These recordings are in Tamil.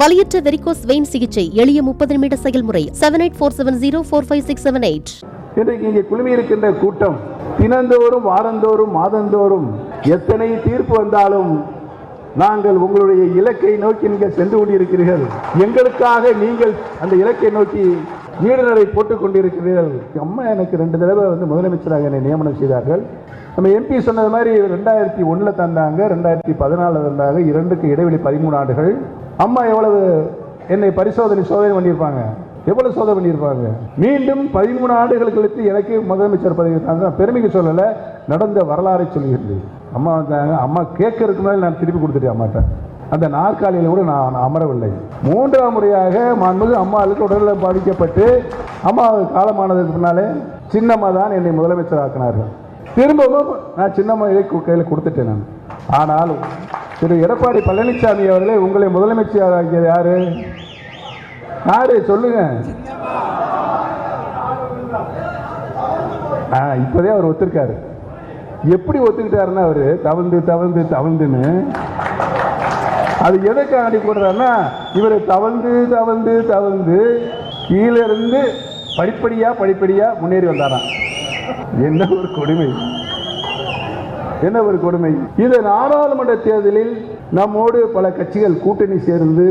வலியற்ற வெரிகோஸ் வெயின் சிகிச்சை எளிய 30 நிமிட செயல்முறை 7847045678. இன்றைக்கு இங்கே குழுமி இருக்கின்ற கூட்டம் தினந்தோறும் வாரந்தோறும் மாதந்தோறும் எத்தனை தீர்ப்பு வந்தாலும் நாங்கள் உங்களுடைய இலக்கை நோக்கி நீங்கள் சென்று கொண்டிருக்கிறீர்கள். எங்களுக்காக நீங்கள் அந்த இலக்கை நோக்கி நீடுநடை போட்டுக் கொண்டிருக்கிறீர்கள். அம்மா எனக்கு 2 தடவை முதலமைச்சராக என்னை நியமனம் செய்தார்கள். நம்ம எம்பி சொன்னது மாதிரி 2001 தந்தாங்க, 2014 தந்தாங்க. 2க்கு இடைவெளி 13 ஆண்டுகள். அம்மா எவ்வளவு என்னை சோதனை பண்ணியிருப்பாங்க, எவ்வளவு சோதனை பண்ணியிருப்பாங்க. மீண்டும் 13 ஆண்டுகள் கழித்து எனக்கு முதலமைச்சர் பதவி தாங்க. பெருமைக்கு சொல்லலை, நடந்த வரலாறை சொல்கிறது. அம்மா வந்தாங்க. அம்மா கேட்கறதுக்கு முன்னாடி நான் திருப்பி கொடுத்துட்டேன் அம்மாட்ட. அந்த நாற்காலியில் கூட நான் அமரவில்லை. 3ஆம் முறையாக மாண்புமிகு அம்மாவுக்கு உடல்நலம் பாதிக்கப்பட்டு அம்மா காலமானதுக்கு பின்னாலே சின்னம்மா தான் என்னை முதலமைச்சர் ஆக்கினார்கள். திரும்பவும் நான் சின்னம்மா கையில் கொடுத்துட்டேன் நான். ஆனால் திரு எடப்பாடி பழனிசாமி அவர்களே, உங்களை முதலமைச்சர் ஆகியது யாரு சொல்லுங்க. இப்பதே அவர் ஒத்துருக்காரு. எப்படி ஒத்துக்கிட்டாருன்னா, அவரு தவழ்ந்துன்னு அது எதுக்காக போடுறாருன்னா, இவர் தவழ்ந்து கீழிருந்து படிப்படியா முன்னேறி வந்தாராம். என்ன ஒரு கொடுமை. இந்த நாடாளுமன்ற தேர்தலில் நம்மோடு பல கட்சிகள் கூட்டணி சேர்ந்து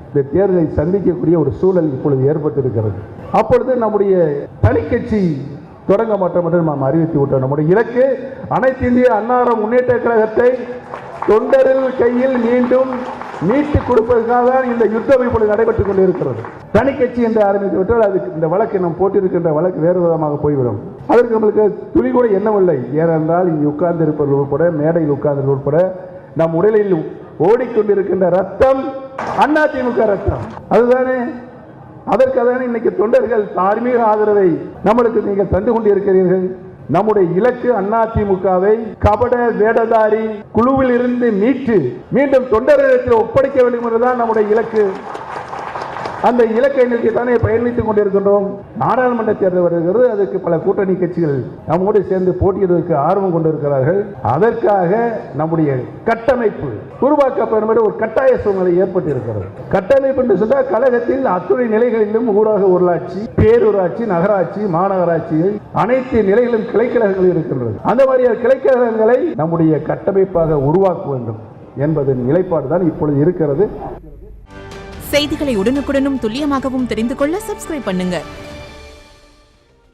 இந்த தேர்தலை சந்திக்கக்கூடிய ஒரு சூழல் இப்பொழுது ஏற்பட்டிருக்கிறது. அப்பொழுது நம்முடைய தனிக்கட்சி தொடங்க மாட்டோம் என்று நாம் அறிவித்து விட்டோம். நம்முடைய இலக்கு அனைத்து இந்திய அண்ணா முன்னேற்ற கழகத்தை தொண்டர்கள் கையில் மீண்டும் மீட்டு கொடுப்பதற்காக இந்த யுத்தம் இப்பொழுது நடைபெற்றுக் கொண்டிருக்கிறது. தனிக்கட்சி என்று ஆரம்பித்து விட்டால் அதுக்கு இந்த வழக்கு நாம் போட்டிருக்கின்ற வழக்கு வேறு விதமாக போய்விடும். அதற்கு நம்மளுக்கு துளி கூட எண்ணமில்லை. ஏனென்றால் இங்கு உட்கார்ந்து இருப்பவர்கள் உட்பட, மேடையில் உட்கார்ந்து உட்பட நம் உடலில் ஓடிக்கொண்டிருக்கின்ற ரத்தம் அதிமுக ரத்தம். அதுதானே, அதற்காக இன்னைக்கு தொண்டர்கள் தார்மீக ஆதரவை நம்மளுக்கு நீங்கள் தந்து கொண்டிருக்கிறீர்கள். நம்முடைய இலக்கு அதிமுகவை கபட வேடதாரி குழுவில் இருந்து மீட்டு மீண்டும் தொண்டர்களிடத்தில் ஒப்படைக்க வேண்டும் என்றுதான் நம்முடைய இலக்கு. அந்த இலக்கை நோக்கி தானே பயணித்துக் கொண்டிருக்கின்றோம். நாடாளுமன்ற தேர்தல் வருகிறது. அதுக்கு பல கூட்டணி கட்சிகள் நம்மோடு சேர்ந்து போட்டியிடுவதற்கு ஆர்வம் கொண்டிருக்கிறார்கள். அதற்காக நம்முடைய கட்டமைப்பு உருவாக்கப்படும் ஒரு கட்டாய சூழ்நிலை ஏற்பட்டிருக்கிறது. கட்டமைப்பு என்று சொன்னால் கழகத்தில் அத்துணை நிலைகளிலும் ஊராக உள்ளாட்சி, பேரூராட்சி, நகராட்சி, மாநகராட்சிகள் அனைத்து நிலைகளிலும் கிளைக்கழகங்கள் இருக்கின்றது. அந்த மாதிரியான கிளைக்கழகங்களை நம்முடைய கட்டமைப்பாக உருவாக்க வேண்டும் என்பதன் நிலைப்பாடுதான் இப்பொழுது இருக்கிறது. செய்திகளை உடனுக்குடனும் துல்லியமாகவும் தெரிந்து கொள்ள சப்ஸ்கிரைப் பண்ணுங்க.